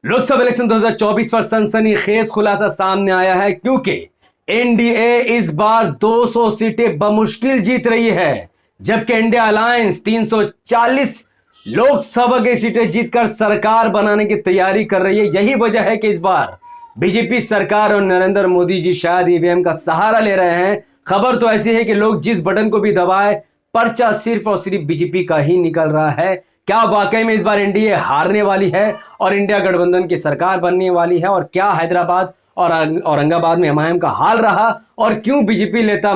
Lok Sabha election 2024 पर सनसनीखेज खुलासा सामने आया है क्योंकि एनडीए इस बार 200 सीटें बमुश्किल जीत रही है, जबकि इंडिया अलायंस 340 लोकसभा की सीटें जीतकर सरकार बनाने की तैयारी कर रही है। यही वजह है कि इस बार बीजेपी सरकार और नरेंद्र मोदी जी शायद ईवीएम का सहारा ले रहे हैं। खबर तो ऐसी है कि लोग जिस बटन को भी दबाए, पर्चा सिर्फ और सिर्फ बीजेपी का ही निकल रहा है। क्या वाकई में इस बार एनडीए हारने वाली है और इंडिया गठबंधन की सरकार बनने वाली है? और क्या हैदराबाद और औरंगाबाद में एमआईएम का हाल रहा और क्यों बीजेपी नेता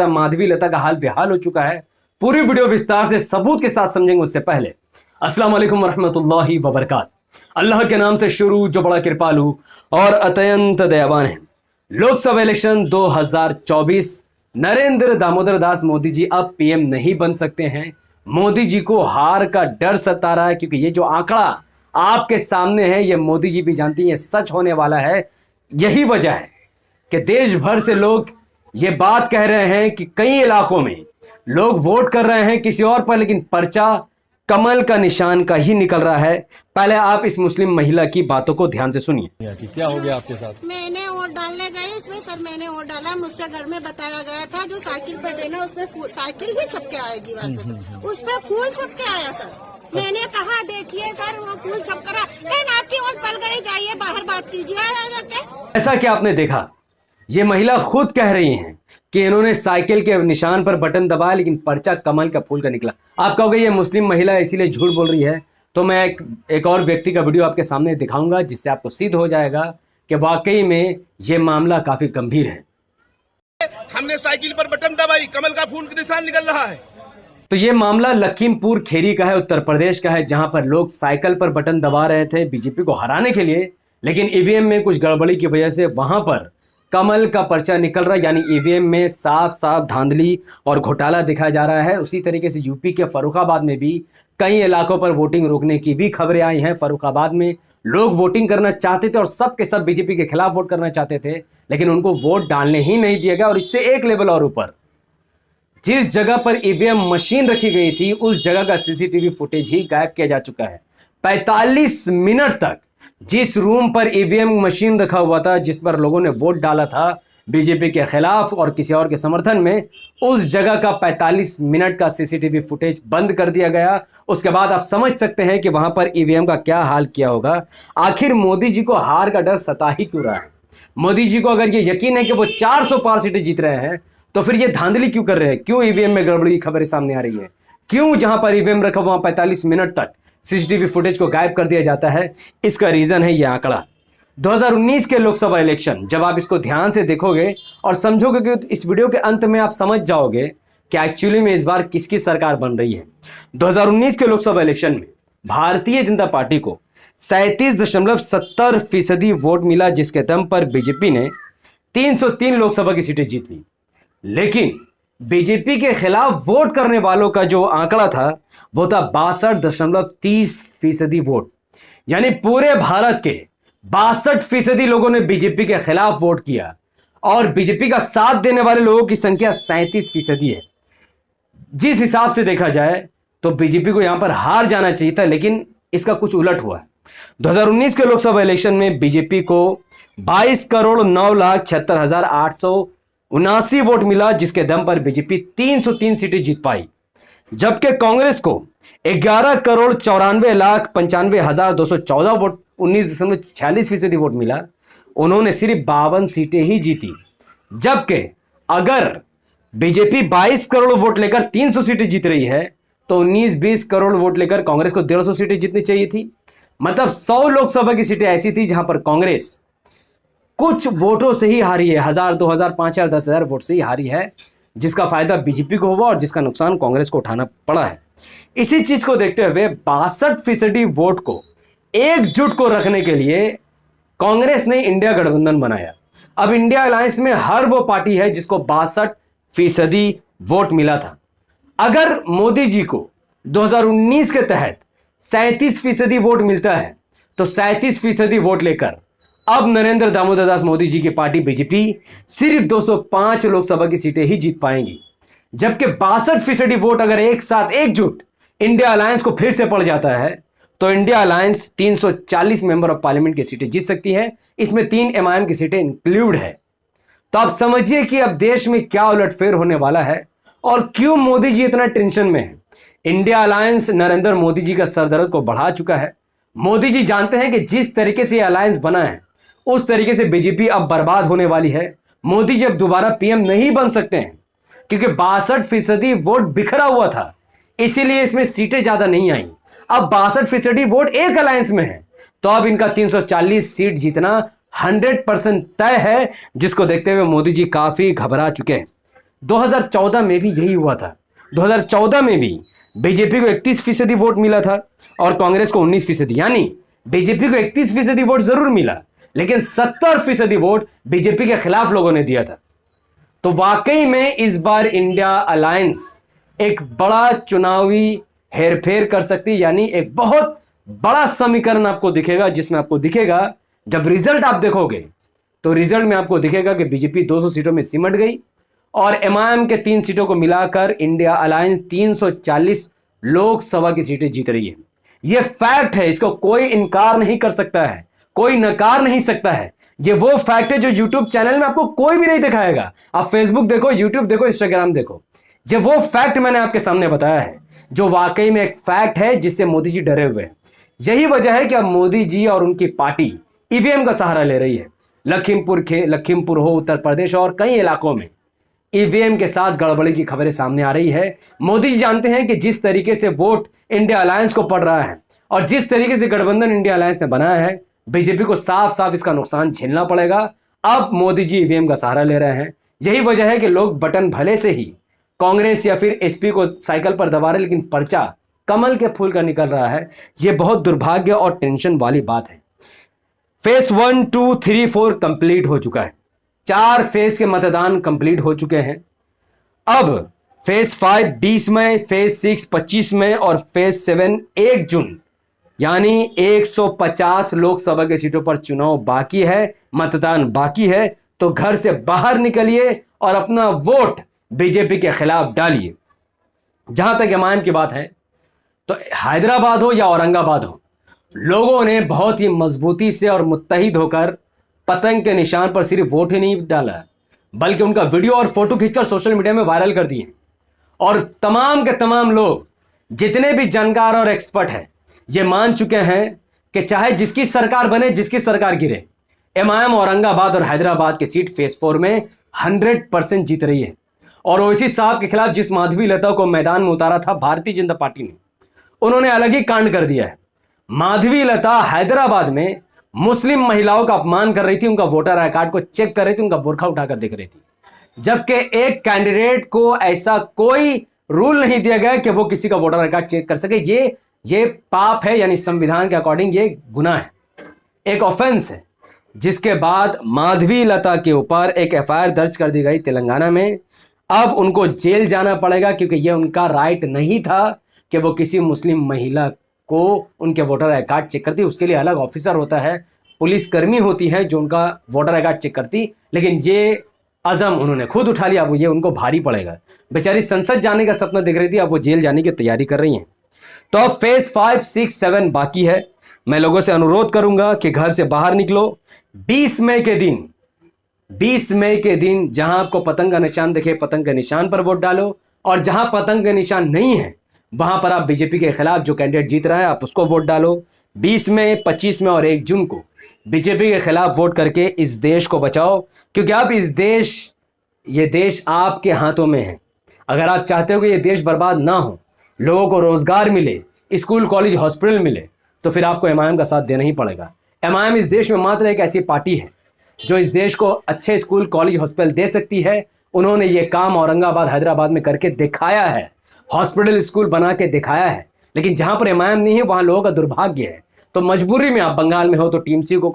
माधवी लता का हाल बेहाल हो चुका है? पूरी वीडियो विस्तार से सबूत के साथ समझेंगे। उससे पहले अस्सलाम वालेकुम रहमतुल्लाहि व बरकातहू। अल्लाह के नाम से शुरू जो बड़ा कृपालु और अत्यंत दयावान है। लोकसभा इलेक्शन 2024, नरेंद्र दामोदर दास मोदी जी अब पीएम नहीं बन सकते हैं। मोदी जी को हार का डर सता रहा है क्योंकि ये जो आंकड़ा आपके सामने है ये मोदी जी भी जानती हैं ये सच होने वाला है। यही वजह है कि देश भर से लोग ये बात कह रहे हैं कि कई इलाकों में लोग वोट कर रहे हैं किसी और पर, लेकिन पर्चा कमल का निशान का ही निकल रहा है। पहले आप इस मुस्लिम महिला की बातों को ध्यान से सुनिए। क्या हो गया आपके साथ? मैंने वोट डालने गई इसमें सर, मैंने वोट डाला। मुझसे घर में बताया गया था जो साइकिल पे देना उसमें साइकिल ही छपके आएगी, उस पर फूल छपके आया सर। मैंने कहा देखिए सर वो फूल छपकर आपकी वोट पल गई, जाइए बाहर बात कीजिए। ऐसा क्या आपने देखा? ये महिला खुद कह रही हैं कि इन्होंने साइकिल के निशान पर बटन दबाया लेकिन पर्चा कमल का फूल का निकला। आप कहोगे ये मुस्लिम महिला इसीलिए झूठ बोल रही है, तो मैं एक और व्यक्ति का वीडियो आपके सामने दिखाऊंगा जिससे आपको सिद्ध हो जाएगा कि वाकई में ये मामला काफी गंभीर है। हमने साइकिल पर बटन दबाई, कमल का फूल का निशान निकल रहा है। तो ये मामला लखीमपुर खेरी का है, उत्तर प्रदेश का है, जहां पर लोग साइकिल पर बटन दबा रहे थे बीजेपी को हराने के लिए, लेकिन ईवीएम में कुछ गड़बड़ी की वजह से वहां पर कमल का पर्चा निकल रहा है। यानी ईवीएम में साफ साफ धांधली और घोटाला दिखाया जा रहा है। उसी तरीके से यूपी के फर्रुखाबाद में भी कई इलाकों पर वोटिंग रोकने की भी खबरें आई हैं। फर्रुखाबाद में लोग वोटिंग करना चाहते थे और सब के सब बीजेपी के खिलाफ वोट करना चाहते थे, लेकिन उनको वोट डालने ही नहीं दिया गया। और इससे एक लेवल और ऊपर, जिस जगह पर ईवीएम मशीन रखी गई थी उस जगह का सीसीटीवी फुटेज ही गायब किया जा चुका है। 45 मिनट तक जिस रूम पर ईवीएम मशीन रखा हुआ था, जिस पर लोगों ने वोट डाला था बीजेपी के खिलाफ और किसी और के समर्थन में, उस जगह का 45 मिनट का सीसीटीवी फुटेज बंद कर दिया गया। उसके बाद आप समझ सकते हैं कि वहां पर ईवीएम का क्या हाल किया होगा। आखिर मोदी जी को हार का डर सता ही क्यों रहा है? मोदी जी को अगर ये यकीन है कि वो 400 पार सीटें जीत रहे हैं, तो फिर ये धांधली क्यों कर रहे हैं? क्यों ईवीएम में गड़बड़ी की खबरें सामने आ रही है? क्यों जहां पर ईवीएम रखा वहां 45 मिनट तक सीसीटीवी फुटेज को गायब कर दिया जाता है? इसका रीजन है ये आंकड़ा। 2019 के लोकसभा इलेक्शन, जब आप इसको ध्यान से देखोगे और समझोगे कि इस वीडियो के अंत में आप समझ जाओगे कि एक्चुअली में इस बार किसकी सरकार बन रही है। 2019 के लोकसभा इलेक्शन में भारतीय जनता पार्टी को 37.70% वोट मिला, जिसके दम पर बीजेपी ने 303 लोकसभा की सीटें जीत ली। लेकिन बीजेपी के खिलाफ वोट करने वालों का जो आंकड़ा था वो था 62.30% वोट। यानी पूरे भारत के 62% लोगों ने बीजेपी के खिलाफ वोट किया और बीजेपी का साथ देने वाले लोगों की संख्या 37% है। जिस हिसाब से देखा जाए तो बीजेपी को यहां पर हार जाना चाहिए था, लेकिन इसका कुछ उलट हुआ है। 2019 के लोकसभा इलेक्शन में बीजेपी को 22,09,76,879 वोट मिला, जिसके दम पर बीजेपी 303 सीटें जीत पाई, जबकि कांग्रेस को 11,94,95,214 वोट 19.46% वोट मिला। उन्होंने सिर्फ 52 सीटें ही जीती, जबकि अगर बीजेपी 22 करोड़ वोट लेकर 300 सीटें जीत रही है तो 19-20 करोड़ वोट लेकर कांग्रेस को 150 सीटें जीतनी चाहिए थी। मतलब 100 लोकसभा की सीटें ऐसी थी जहां पर कांग्रेस कुछ वोटों से ही हारी है, 1000, 2000, 5000, 10,000 वोट से ही हारी है, जिसका फायदा बीजेपी को हुआ और जिसका नुकसान कांग्रेस को उठाना पड़ा है। इसी चीज को देखते हुए 62% वोट को एकजुट को रखने के लिए कांग्रेस ने इंडिया गठबंधन बनाया। अब इंडिया अलायंस में हर वो पार्टी है जिसको 62% वोट मिला था। अगर मोदी जी को 2019 के तहत 37% वोट मिलता है तो 37% वोट लेकर अब नरेंद्र दामोदर दास मोदी जी की पार्टी बीजेपी सिर्फ 205 लोकसभा की सीटें ही जीत पाएंगी, जबकि 62% वोट अगर एक साथ एकजुट इंडिया अलायंस को फिर से पड़ जाता है तो India alliance 340 member of parliament की सीटें जीत सकती है। इसमें 3 एमआईएम की सीटें इंक्लूड है। तो आप समझिए कि अब देश में क्या उलटफेर होने वाला है और क्यों मोदी जी इतना टेंशन में है। इंडिया अलायंस नरेंद्र मोदी जी का सरदर्द को बढ़ा चुका है। मोदी जी जानते हैं कि जिस तरीके से यह अलायंस बना है उस तरीके से बीजेपी अब बर्बाद होने वाली है। मोदी जी अब दोबारा पीएम नहीं बन सकते हैं क्योंकि 62% वोट बिखरा हुआ था, इसीलिए इसमें सीटें ज्यादा नहीं आई। अब 62% वोट एक अलायंस में है, तो अब इनका 340 सीट जीतना 100% तय है, जिसको देखते हुए मोदी जी काफी घबरा चुके हैं। 2014 में भी यही हुआ था। 2014 में भी बीजेपी को 31% वोट मिला था और कांग्रेस को 19%, यानी बीजेपी को 31% वोट जरूर मिला, लेकिन 70% वोट बीजेपी के खिलाफ लोगों ने दिया था। तो वाकई में इस बार इंडिया अलायंस एक बड़ा चुनावी हेरफेर कर सकती है, यानी एक बहुत बड़ा समीकरण आपको दिखेगा, जिसमें आपको दिखेगा जब रिजल्ट आप देखोगे तो रिजल्ट में आपको दिखेगा कि बीजेपी 200 सीटों में सिमट गई और एमआईएम के 3 सीटों को मिलाकर इंडिया अलायंस 340 लोकसभा की सीटें जीत रही है। यह फैक्ट है, इसको कोई इनकार नहीं कर सकता है, कोई नकार नहीं सकता है। ये वो फैक्ट है जो यूट्यूब चैनल में आपको कोई भी नहीं दिखाएगा। आप फेसबुक देखो, यूट्यूब देखो, इंस्टाग्राम देखो, ये वो फैक्ट मैंने आपके सामने बताया है जो वाकई में एक फैक्ट है जिससे मोदी जी डरे हुए हैं। यही वजह है कि अब मोदी जी और उनकी पार्टी ईवीएम का सहारा ले रही है। लखीमपुर हो, उत्तर प्रदेश और कई इलाकों में ईवीएम के साथ गड़बड़ी की खबरें सामने आ रही है। मोदी जी जानते हैं कि जिस तरीके से वोट इंडिया अलायंस को पड़ रहा है और जिस तरीके से गठबंधन इंडिया अलायंस ने बनाया है, बीजेपी को साफ साफ इसका नुकसान झेलना पड़ेगा। अब मोदी जी ईवीएम का सहारा ले रहे हैं। यही वजह है कि लोग बटन भले से ही कांग्रेस या फिर एसपी को साइकिल पर दबा रहे, लेकिन पर्चा कमल के फूल का निकल रहा है। यह बहुत दुर्भाग्य और टेंशन वाली बात है। फेज 1, 2, 3, 4 कंप्लीट हो चुका है। 4 फेज के मतदान कंप्लीट हो चुके हैं। अब फेज 5 20 मई, फेज 6 25 मई और फेज 7 1 जून, यानी 150 लोकसभा की सीटों पर चुनाव बाकी है, मतदान बाकी है। तो घर से बाहर निकलिए और अपना वोट बीजेपी के खिलाफ डालिए। जहां तक एमआईएम की बात है, तो हैदराबाद हो या औरंगाबाद हो, लोगों ने बहुत ही मजबूती से और मुत्तहिद होकर पतंग के निशान पर सिर्फ वोट ही नहीं डाला, बल्कि उनका वीडियो और फोटो खींचकर सोशल मीडिया में वायरल कर दिए। और तमाम के तमाम लोग, जितने भी जानकार और एक्सपर्ट हैं, ये मान चुके हैं कि चाहे जिसकी सरकार बने, जिसकी सरकार गिरे, एमआईएम औरंगाबाद और हैदराबाद की सीट फेज 4 में 100% जीत रही है। और ओवैसी साहब के खिलाफ जिस माधवी लता को मैदान में उतारा था भारतीय जनता पार्टी ने, उन्होंने अलग ही कांड कर दिया है। माधवी लता हैदराबाद में मुस्लिम महिलाओं का अपमान कर रही थी, उनका वोटर आई कार्ड को चेक कर रही थी, उनका बुरखा उठाकर देख रही थी, जबकि एक कैंडिडेट को ऐसा कोई रूल नहीं दिया गया कि वो किसी का वोटर आई कार्ड चेक कर सके। ये पाप है, यानी संविधान के अकॉर्डिंग ये गुनाह है, एक ऑफेंस है। जिसके बाद माधवी लता के ऊपर एक एफआईआर दर्ज कर दी गई तेलंगाना में। अब उनको जेल जाना पड़ेगा क्योंकि यह उनका राइट नहीं था कि वो किसी मुस्लिम महिला को उनके वोटर आई कार्ड चेक करती। उसके लिए अलग ऑफिसर होता है, पुलिसकर्मी होती है जो उनका वोटर आई कार्ड चेक करती, लेकिन ये अज़म उन्होंने खुद उठा लिया। अब ये उनको भारी पड़ेगा। बेचारी संसद जाने का सपना देख रही थी, अब वो जेल जाने की तैयारी कर रही हैं। तो अब फेज 5, 6, 7 बाकी है। मैं लोगों से अनुरोध करूंगा कि घर से बाहर निकलो। 20 मई के दिन जहां आपको पतंग का निशान दिखे, पतंग के निशान पर वोट डालो, और जहां पतंग का निशान नहीं है वहां पर आप बीजेपी के खिलाफ जो कैंडिडेट जीत रहा है आप उसको वोट डालो। 20 मई, 25 मई और 1 जून को बीजेपी के खिलाफ वोट करके इस देश को बचाओ, क्योंकि आप ये देश आपके हाथों में है। अगर आप चाहते हो कि ये देश बर्बाद ना हो, लोगों को रोजगार मिले, स्कूल कॉलेज हॉस्पिटल मिले, तो फिर आपको एमआईएम का साथ देना ही पड़ेगा। एमआईएम इस देश में मात्र एक ऐसी पार्टी है जो इस देश को अच्छे स्कूल कॉलेज हॉस्पिटल दे सकती है। उन्होंने ये काम औरंगाबाद हैदराबाद में करके दिखाया है, हॉस्पिटल स्कूल बना के दिखाया है। लेकिन जहां पर एमआईएम नहीं है वहां लोगों का दुर्भाग्य है। तो मजबूरी में आप बंगाल में हो तो टीएमसी को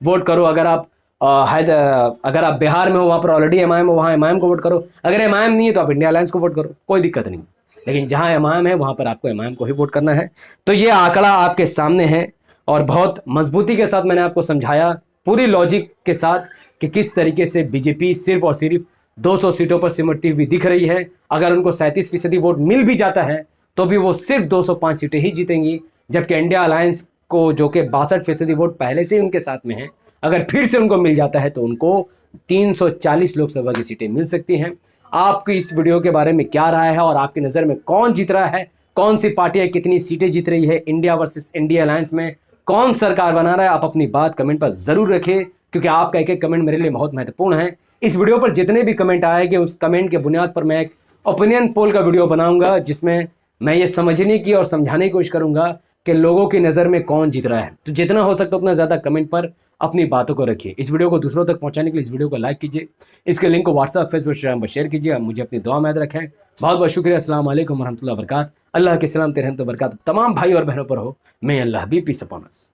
वोट करो, अगर आप बिहार में हो वहां पर ऑलरेडी एमआईएम हो, वहां एमआईएम को वोट करो, अगर एमआईएम नहीं है तो आप इंडिया अलायंस को वोट करो, कोई दिक्कत नहीं। लेकिन जहां एमआईएम है वहां पर आपको एमआईएम को ही वोट करना है। तो ये आंकड़ा आपके सामने है और बहुत मजबूती के साथ मैंने आपको समझाया, पूरी लॉजिक के साथ, कि किस तरीके से बीजेपी सिर्फ और सिर्फ 200 सीटों पर सिमटती हुई दिख रही है। अगर उनको 37% वोट मिल भी जाता है तो भी वो सिर्फ 205 सीटें ही जीतेंगी, जबकि इंडिया अलायंस को जो कि 62% वोट पहले से ही उनके साथ में है, अगर फिर से उनको मिल जाता है तो उनको 340 लोकसभा की सीटें मिल सकती हैं। आपकी इस वीडियो के बारे में क्या राय है और आपकी नज़र में कौन जीत रहा है, कौन सी पार्टियां कितनी सीटें जीत रही है, इंडिया वर्सेस इंडिया अलायंस में कौन सरकार बना रहा है, आप अपनी बात कमेंट पर जरूर रखिए, क्योंकि आपका एक एक कमेंट मेरे लिए बहुत महत्वपूर्ण है। इस वीडियो पर जितने भी कमेंट आएंगे उस कमेंट के बुनियाद पर मैं एक ओपिनियन पोल का वीडियो बनाऊंगा, जिसमें मैं ये समझने की और समझाने की कोशिश करूंगा कि लोगों की नज़र में कौन जीत रहा है। तो जितना हो सकता है उतना ज़्यादा कमेंट पर अपनी बातों को रखिए। इस वीडियो को दूसरों तक पहुंचाने के लिए इस वीडियो को लाइक कीजिए, इसके लिंक को व्हाट्सएप, फेसबुक, इंस्टाग्राम पर शेयर कीजिए। मुझे अपनी दुआ में याद रखें। बहुत बहुत शुक्रिया। अस्सलाम वालेकुम रहमतुल्लाहि व बरकातहू। अल्लाह के सलाम, रहमत व बरकत तमाम भाई और बहनों पर हो। मैं अल्लाह भी पीस अपॉन अस।